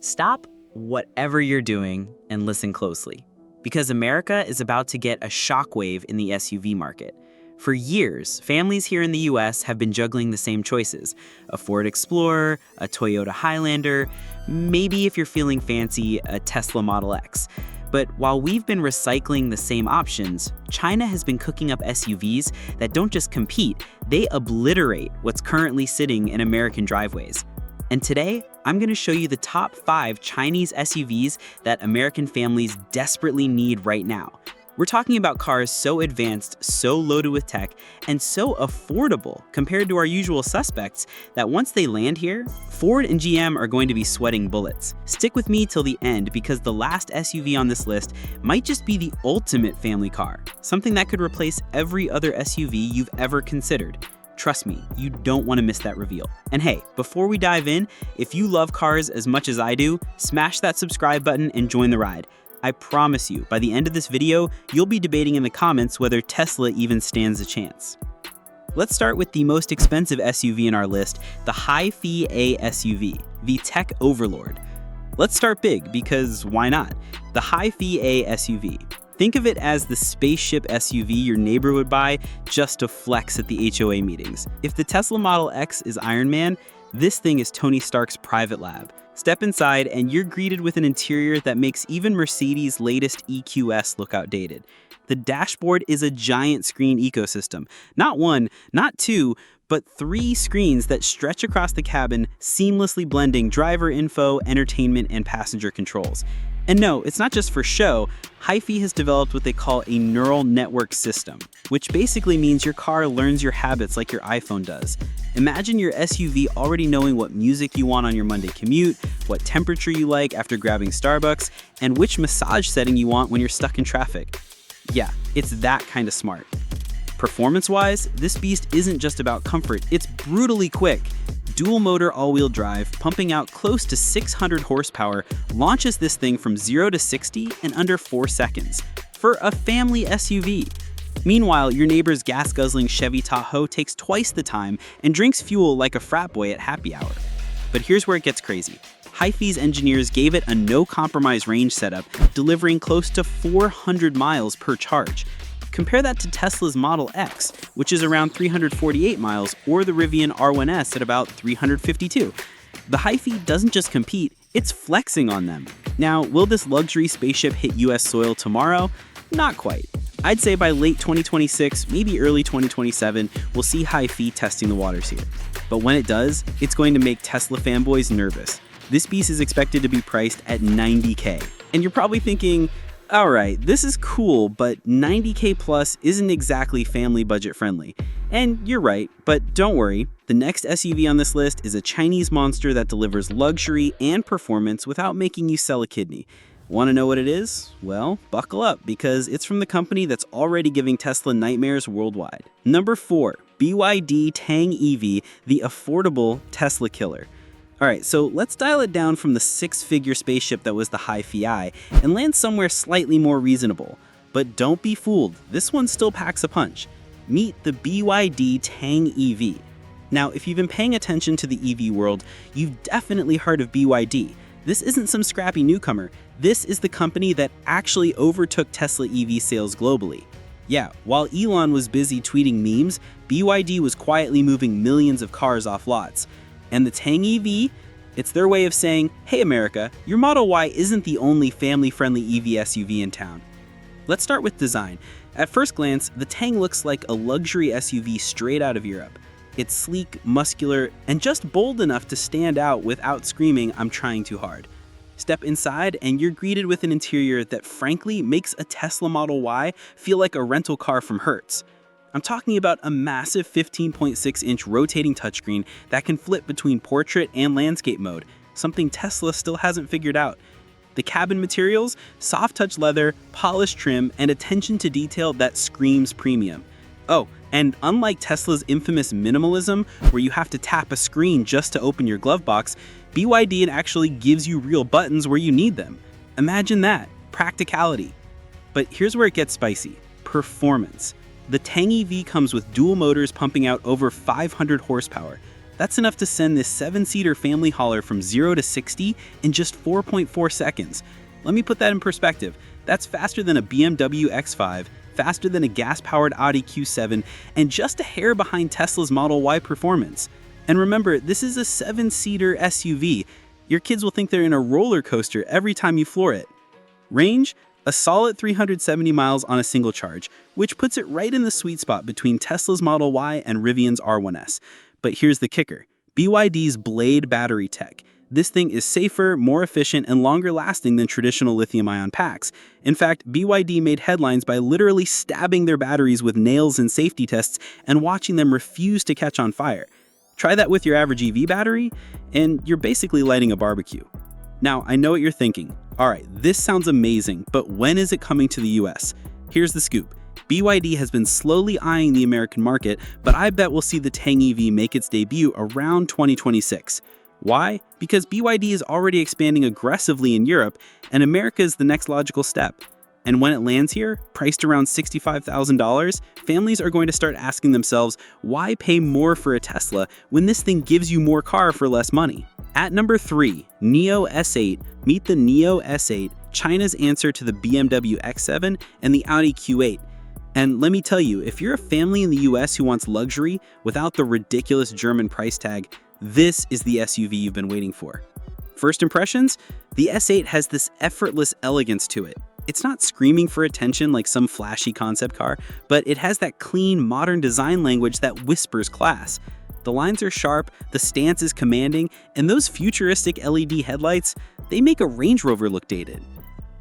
Stop whatever you're doing and listen closely, because America is about to get a shockwave in the SUV market. For years, families here in the US have been juggling the same choices: a Ford Explorer, a Toyota Highlander, maybe if you're feeling fancy, a Tesla Model X. But while we've been recycling the same options, China has been cooking up SUVs that don't just compete, they obliterate what's currently sitting in American driveways. And today, I'm going to show you the top 5 Chinese SUVs that American families desperately need right now. We're talking about cars so advanced, so loaded with tech, and so affordable compared to our usual suspects that once they land here, Ford and GM are going to be sweating bullets. Stick with me till the end, because the last SUV on this list might just be the ultimate family car, something that could replace every other SUV you've ever considered. Trust me, you don't want to miss that reveal. And hey, before we dive in, if you love cars as much as I do, smash that subscribe button and join the ride. I promise you, by the end of this video, you'll be debating in the comments whether Tesla even stands a chance. Let's start with the most expensive SUV in our list, the HiPhi A SUV, the tech Overlord. Let's start big, because why not? The HiPhi A SUV. Think of it as the spaceship SUV your neighbor would buy just to flex at the HOA meetings. If the Tesla Model X is Iron Man, this thing is Tony Stark's private lab. Step inside and you're greeted with an interior that makes even Mercedes' latest EQS look outdated. The dashboard is a giant screen ecosystem. Not one, not two, but 3 screens that stretch across the cabin, seamlessly blending driver info, entertainment, and passenger controls. And no, it's not just for show. HiPhi has developed what they call a neural network system, which basically means your car learns your habits like your iPhone does. Imagine your SUV already knowing what music you want on your Monday commute, what temperature you like after grabbing Starbucks, and which massage setting you want when you're stuck in traffic. Yeah, it's that kind of smart. Performance-wise, this beast isn't just about comfort, it's brutally quick. Dual motor all-wheel drive, pumping out close to 600 horsepower, launches this thing from 0 to 60 in under 4 seconds, for a family SUV. Meanwhile, your neighbor's gas-guzzling Chevy Tahoe takes twice the time and drinks fuel like a frat boy at happy hour. But here's where it gets crazy. HiPhi's engineers gave it a no-compromise range setup, delivering close to 400 miles per charge. Compare that to Tesla's Model X, which is around 348 miles, or the Rivian R1S at about 352. The HiPhi doesn't just compete, it's flexing on them. Now, will this luxury spaceship hit US soil tomorrow? Not quite. I'd say by late 2026, maybe early 2027, we'll see HiPhi testing the waters here. But when it does, it's going to make Tesla fanboys nervous. This beast is expected to be priced at $90K. And you're probably thinking, alright, this is cool, but $90K plus isn't exactly family budget friendly. And you're right, but don't worry, the next SUV on this list is a Chinese monster that delivers luxury and performance without making you sell a kidney. Want to know what it is? Well, buckle up, because it's from the company that's already giving Tesla nightmares worldwide. Number 4, BYD Tang EV, the affordable Tesla killer. Alright, so let's dial it down from the 6-figure spaceship that was the HiPhi and land somewhere slightly more reasonable. But don't be fooled, this one still packs a punch. Meet the BYD Tang EV. Now, if you've been paying attention to the EV world, you've definitely heard of BYD. This isn't some scrappy newcomer, this is the company that actually overtook Tesla EV sales globally. Yeah, while Elon was busy tweeting memes, BYD was quietly moving millions of cars off lots. And the Tang EV, it's their way of saying, hey America, your Model Y isn't the only family-friendly EV SUV in town. Let's start with design. At first glance, the Tang looks like a luxury SUV straight out of Europe. It's sleek, muscular, and just bold enough to stand out without screaming, I'm trying too hard. Step inside and you're greeted with an interior that frankly makes a Tesla Model Y feel like a rental car from Hertz. I'm talking about a massive 15.6-inch rotating touchscreen that can flip between portrait and landscape mode, something Tesla still hasn't figured out. The cabin materials, soft touch leather, polished trim, and attention to detail that screams premium. Oh, and unlike Tesla's infamous minimalism, where you have to tap a screen just to open your glove box, BYD actually gives you real buttons where you need them. Imagine that, practicality. But here's where it gets spicy: performance. The Tang EV comes with dual motors pumping out over 500 horsepower. That's enough to send this 7-seater family hauler from 0 to 60 in just 4.4 seconds. Let me put that in perspective. That's faster than a BMW X5, faster than a gas-powered Audi Q7, and just a hair behind Tesla's Model Y performance. And remember, this is a 7-seater SUV. Your kids will think they're in a roller coaster every time you floor it. Range? A solid 370 miles on a single charge, which puts it right in the sweet spot between Tesla's Model Y and Rivian's R1S. But here's the kicker: BYD's Blade battery tech. This thing is safer, more efficient, and longer lasting than traditional lithium-ion packs. In fact, BYD made headlines by literally stabbing their batteries with nails in safety tests and watching them refuse to catch on fire. Try that with your average EV battery, and you're basically lighting a barbecue. Now, I know what you're thinking. Alright, this sounds amazing, but when is it coming to the US? Here's the scoop. BYD has been slowly eyeing the American market, but I bet we'll see the Tang EV make its debut around 2026. Why? Because BYD is already expanding aggressively in Europe, and America is the next logical step. And when it lands here, priced around $65,000, families are going to start asking themselves, why pay more for a Tesla when this thing gives you more car for less money? At number 3, NIO ES8. Meet the NIO ES8, China's answer to the BMW X7 and the Audi Q8. And let me tell you, if you're a family in the US who wants luxury without the ridiculous German price tag, this is the SUV you've been waiting for. First impressions? The S8 has this effortless elegance to it. It's not screaming for attention like some flashy concept car, but it has that clean, modern design language that whispers class. The lines are sharp, the stance is commanding, and those futuristic LED headlights, they make a Range Rover look dated.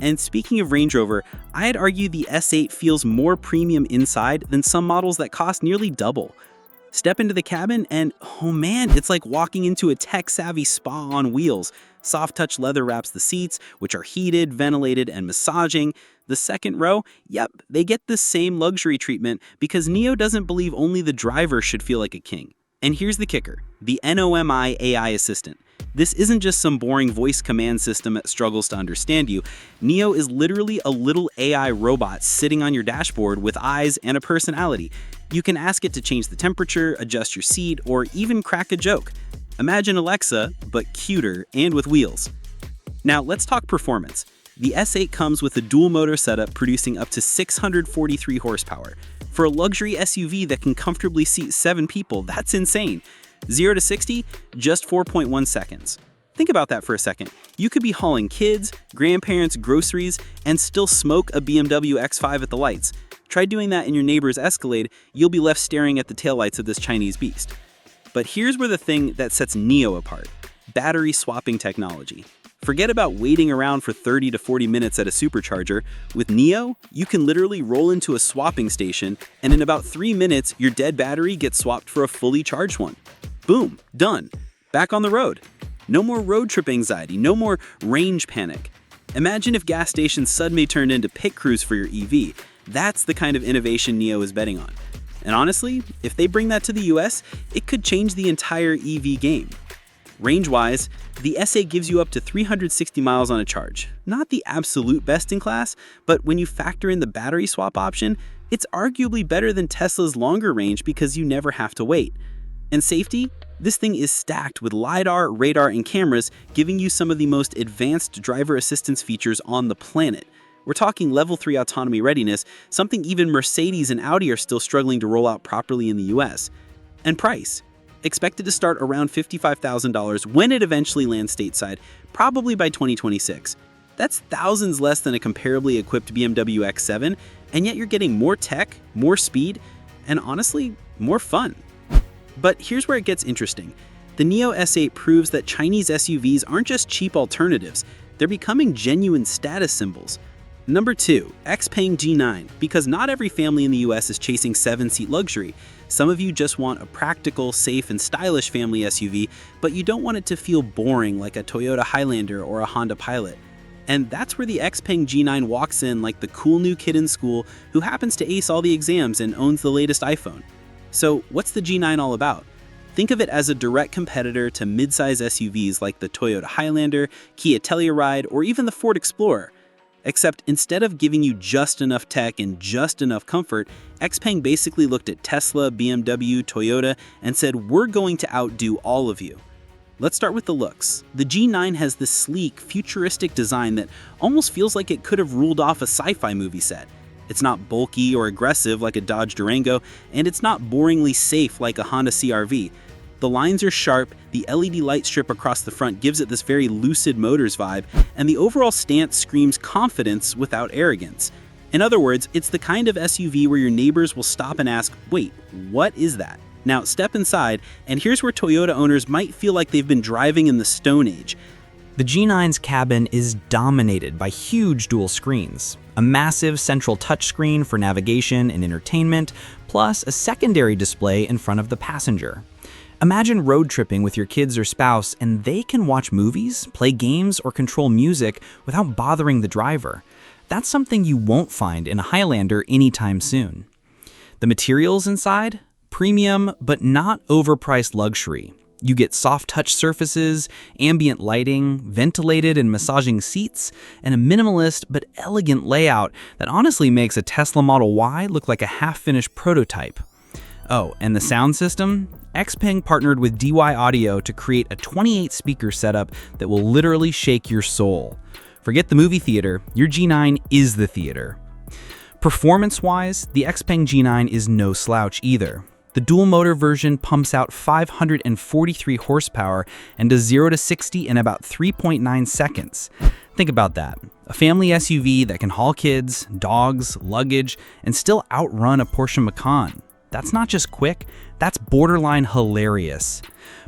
And speaking of Range Rover, I'd argue the S8 feels more premium inside than some models that cost nearly double. Step into the cabin and, oh man, it's like walking into a tech-savvy spa on wheels. Soft-touch leather wraps the seats, which are heated, ventilated, and massaging. The second row, yep, they get the same luxury treatment because NIO doesn't believe only the driver should feel like a king. And here's the kicker: the NOMI AI assistant. This isn't just some boring voice command system that struggles to understand you. NIO is literally a little AI robot sitting on your dashboard with eyes and a personality. You can ask it to change the temperature, adjust your seat, or even crack a joke. Imagine Alexa, but cuter and with wheels. Now let's talk performance. The S8 comes with a dual motor setup producing up to 643 horsepower. For a luxury SUV that can comfortably seat 7 people, that's insane. 0 to 60, just 4.1 seconds. Think about that for a second. You could be hauling kids, grandparents, groceries, and still smoke a BMW X5 at the lights. Try doing that in your neighbor's Escalade, you'll be left staring at the taillights of this Chinese beast. But here's where the thing that sets NIO apart: battery swapping technology. Forget about waiting around for 30 to 40 minutes at a supercharger. With NIO, you can literally roll into a swapping station, and in about 3 minutes, your dead battery gets swapped for a fully charged one. Boom, done. Back on the road. No more road trip anxiety, no more range panic. Imagine if gas stations suddenly turned into pit crews for your EV. That's the kind of innovation NIO is betting on. And honestly, if they bring that to the US, it could change the entire EV game. Range-wise, the S8 gives you up to 360 miles on a charge. Not the absolute best in class, but when you factor in the battery swap option, it's arguably better than Tesla's longer range because you never have to wait. And safety? This thing is stacked with LiDAR, radar, and cameras, giving you some of the most advanced driver assistance features on the planet. We're talking level 3 autonomy readiness, something even Mercedes and Audi are still struggling to roll out properly in the US. And price? Expected to start around $55,000 when it eventually lands stateside, probably by 2026. That's thousands less than a comparably equipped BMW X7, and yet you're getting more tech, more speed, and honestly, more fun. But here's where it gets interesting. The NIO ES8 proves that Chinese SUVs aren't just cheap alternatives, they're becoming genuine status symbols. Number 2, XPeng G9. Because not every family in the US is chasing 7-seat luxury. Some of you just want a practical, safe, and stylish family SUV, but you don't want it to feel boring like a Toyota Highlander or a Honda Pilot. And that's where the XPeng G9 walks in like the cool new kid in school who happens to ace all the exams and owns the latest iPhone. So what's the G9 all about? Think of it as a direct competitor to midsize SUVs like the Toyota Highlander, Kia Telluride, or even the Ford Explorer. Except instead of giving you just enough tech and just enough comfort, XPeng basically looked at Tesla, BMW, Toyota, and said, we're going to outdo all of you. Let's start with the looks. The G9 has this sleek, futuristic design that almost feels like it could have ruled off a sci-fi movie set. It's not bulky or aggressive like a Dodge Durango, and it's not boringly safe like a Honda CR-V. The lines are sharp, the LED light strip across the front gives it this very Lucid Motors vibe, and the overall stance screams confidence without arrogance. In other words, it's the kind of SUV where your neighbors will stop and ask, wait, what is that? Now step inside, and here's where Toyota owners might feel like they've been driving in the Stone Age. The G9's cabin is dominated by huge dual screens, a massive central touchscreen for navigation and entertainment, plus a secondary display in front of the passenger. Imagine road tripping with your kids or spouse and they can watch movies, play games, or control music without bothering the driver. That's something you won't find in a Highlander anytime soon. The materials inside? Premium, but not overpriced luxury. You get soft touch surfaces, ambient lighting, ventilated and massaging seats, and a minimalist but elegant layout that honestly makes a Tesla Model Y look like a half-finished prototype. Oh, and the sound system? XPeng partnered with DY Audio to create a 28-speaker setup that will literally shake your soul. Forget the movie theater, your G9 is the theater. Performance-wise, the XPeng G9 is no slouch either. The dual-motor version pumps out 543 horsepower and does 0 to 60 in about 3.9 seconds. Think about that. A family SUV that can haul kids, dogs, luggage, and still outrun a Porsche Macan. That's not just quick, that's borderline hilarious.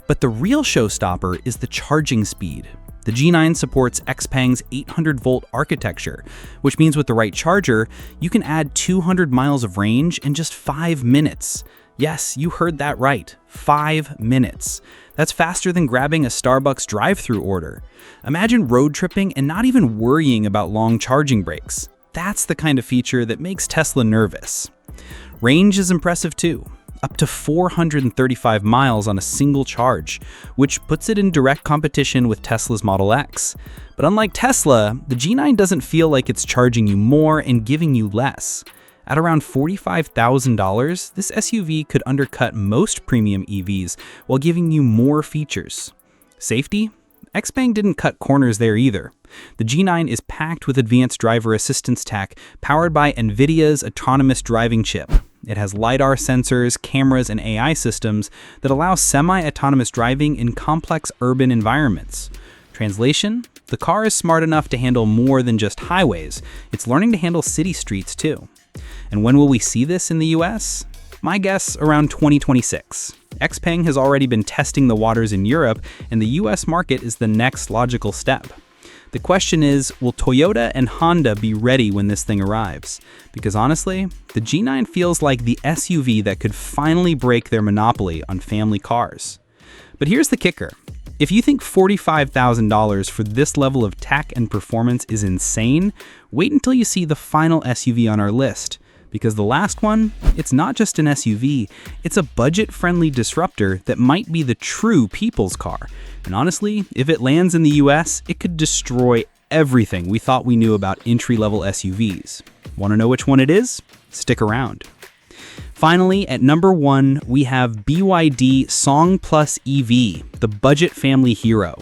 But the real showstopper is the charging speed. The G9 supports XPeng's 800-volt architecture, which means with the right charger, you can add 200 miles of range in just 5 minutes. Yes, you heard that right, 5 minutes. That's faster than grabbing a Starbucks drive-thru order. Imagine road tripping and not even worrying about long charging breaks. That's the kind of feature that makes Tesla nervous. Range is impressive too, up to 435 miles on a single charge, which puts it in direct competition with Tesla's Model X. But unlike Tesla, the G9 doesn't feel like it's charging you more and giving you less. At around $45,000, this SUV could undercut most premium EVs while giving you more features. Safety? XPeng didn't cut corners there either. The G9 is packed with advanced driver assistance tech powered by NVIDIA's autonomous driving chip. It has LiDAR sensors, cameras, and AI systems that allow semi-autonomous driving in complex urban environments. Translation? The car is smart enough to handle more than just highways. It's learning to handle city streets too. And when will we see this in the US? My guess, around 2026. XPeng has already been testing the waters in Europe, and the US market is the next logical step. The question is, will Toyota and Honda be ready when this thing arrives? Because honestly, the G9 feels like the SUV that could finally break their monopoly on family cars. But here's the kicker. If you think $45,000 for this level of tech and performance is insane, wait until you see the final SUV on our list. Because the last one, it's not just an SUV, it's a budget-friendly disruptor that might be the true people's car. And honestly, if it lands in the US, it could destroy everything we thought we knew about entry-level SUVs. Want to know which one it is? Stick around. Finally, at number 1, we have BYD Song Plus EV, the budget family hero.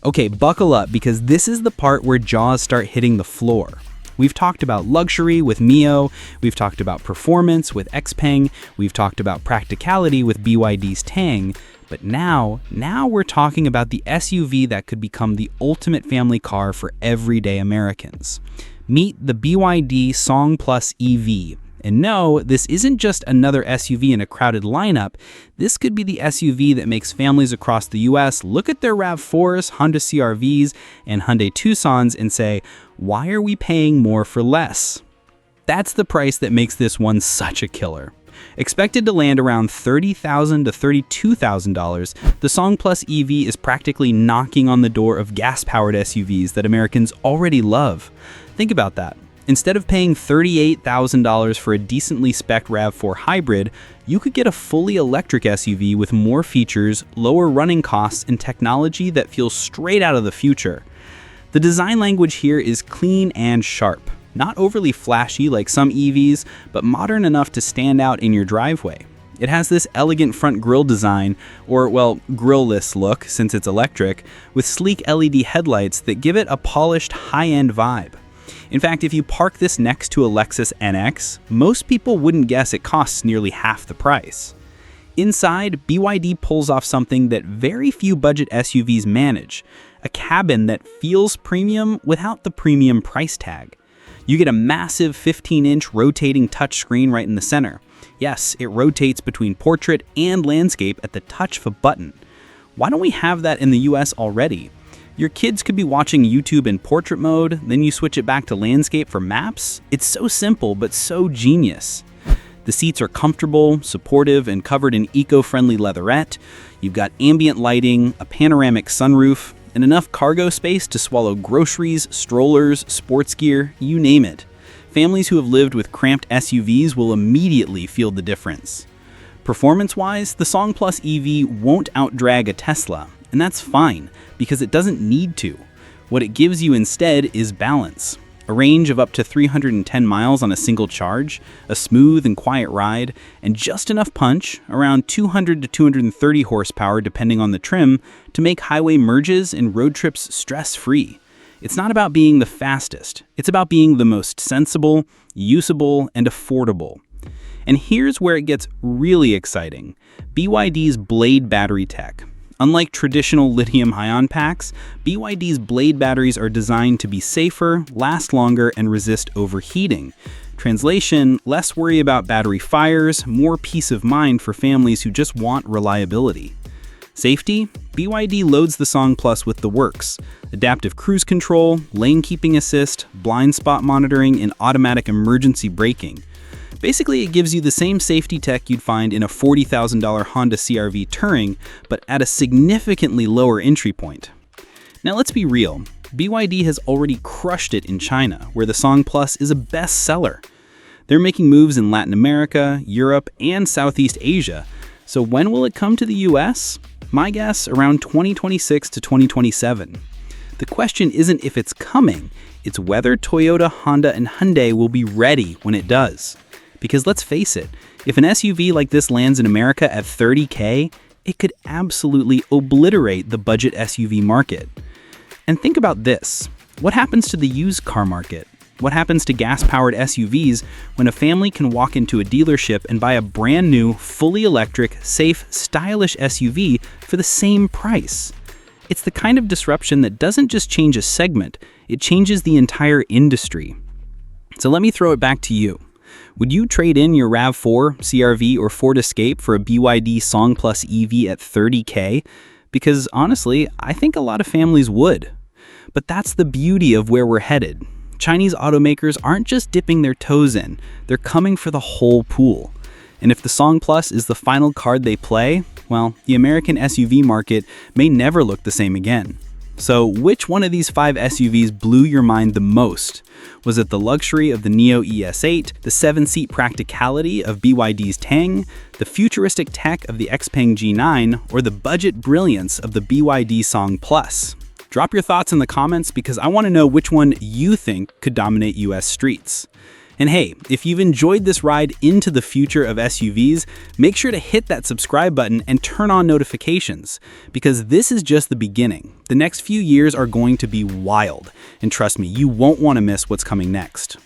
Okay, buckle up because this is the part where jaws start hitting the floor. We've talked about luxury with NIO, we've talked about performance with XPeng, we've talked about practicality with BYD's Tang, but now we're talking about the SUV that could become the ultimate family car for everyday Americans. Meet the BYD Song Plus EV. And no, this isn't just another SUV in a crowded lineup. This could be the SUV that makes families across the US look at their RAV4s, Honda CR-Vs, and Hyundai Tucsons and say, why are we paying more for less? That's the price that makes this one such a killer. Expected to land around $30,000 to $32,000, the Song Plus EV is practically knocking on the door of gas-powered SUVs that Americans already love. Think about that. Instead of paying $38,000 for a decently spec'd RAV4 hybrid, you could get a fully electric SUV with more features, lower running costs, and technology that feels straight out of the future. The design language here is clean and sharp. Not overly flashy like some EVs, but modern enough to stand out in your driveway. It has this elegant front grille design, or, well, grille-less look since it's electric, with sleek LED headlights that give it a polished, high-end vibe. In fact, if you park this next to a Lexus NX, most people wouldn't guess it costs nearly half the price. Inside, BYD pulls off something that very few budget SUVs manage, a cabin that feels premium without the premium price tag. You get a massive 15-inch rotating touchscreen right in the center. Yes, it rotates between portrait and landscape at the touch of a button. Why don't we have that in the US already? Your kids could be watching YouTube in portrait mode, then you switch it back to landscape for maps. It's so simple, but so genius. The seats are comfortable, supportive, and covered in eco-friendly leatherette. You've got ambient lighting, a panoramic sunroof, and enough cargo space to swallow groceries, strollers, sports gear, you name it. Families who have lived with cramped SUVs will immediately feel the difference. Performance-wise, the Song Plus EV won't outdrag a Tesla, and that's fine, because it doesn't need to. What it gives you instead is balance. A range of up to 310 miles on a single charge, a smooth and quiet ride, and just enough punch, around 200 to 230 horsepower depending on the trim, to make highway merges and road trips stress-free. It's not about being the fastest, it's about being the most sensible, usable, and affordable. And here's where it gets really exciting. BYD's Blade battery tech. Unlike traditional lithium-ion packs, BYD's Blade batteries are designed to be safer, last longer, and resist overheating. Translation, less worry about battery fires, more peace of mind for families who just want reliability. Safety? BYD loads the Song Plus with the works. Adaptive cruise control, lane keeping assist, blind spot monitoring, and automatic emergency braking. Basically, it gives you the same safety tech you'd find in a $40,000 Honda CR-V Touring, but at a significantly lower entry point. Now let's be real, BYD has already crushed it in China, where the Song Plus is a bestseller. They're making moves in Latin America, Europe, and Southeast Asia. So when will it come to the US? My guess, around 2026 to 2027. The question isn't if it's coming, it's whether Toyota, Honda, and Hyundai will be ready when it does. Because let's face it, if an SUV like this lands in America at $30K, it could absolutely obliterate the budget SUV market. And think about this. What happens to the used car market? What happens to gas-powered SUVs when a family can walk into a dealership and buy a brand new, fully electric, safe, stylish SUV for the same price? It's the kind of disruption that doesn't just change a segment, it changes the entire industry. So let me throw it back to you. Would you trade in your RAV4, CR-V, or Ford Escape for a BYD Song Plus EV at $30K? Because honestly, I think a lot of families would. But that's the beauty of where we're headed. Chinese automakers aren't just dipping their toes in, they're coming for the whole pool. And if the Song Plus is the final card they play, well, the American SUV market may never look the same again. So which one of these 5 SUVs blew your mind the most? Was it the luxury of the NIO ES8, the 7-seat practicality of BYD's Tang, the futuristic tech of the XPeng G9, or the budget brilliance of the BYD Song Plus? Drop your thoughts in the comments because I want to know which one you think could dominate US streets. And hey, if you've enjoyed this ride into the future of SUVs, make sure to hit that subscribe button and turn on notifications, because this is just the beginning. The next few years are going to be wild, and trust me, you won't want to miss what's coming next.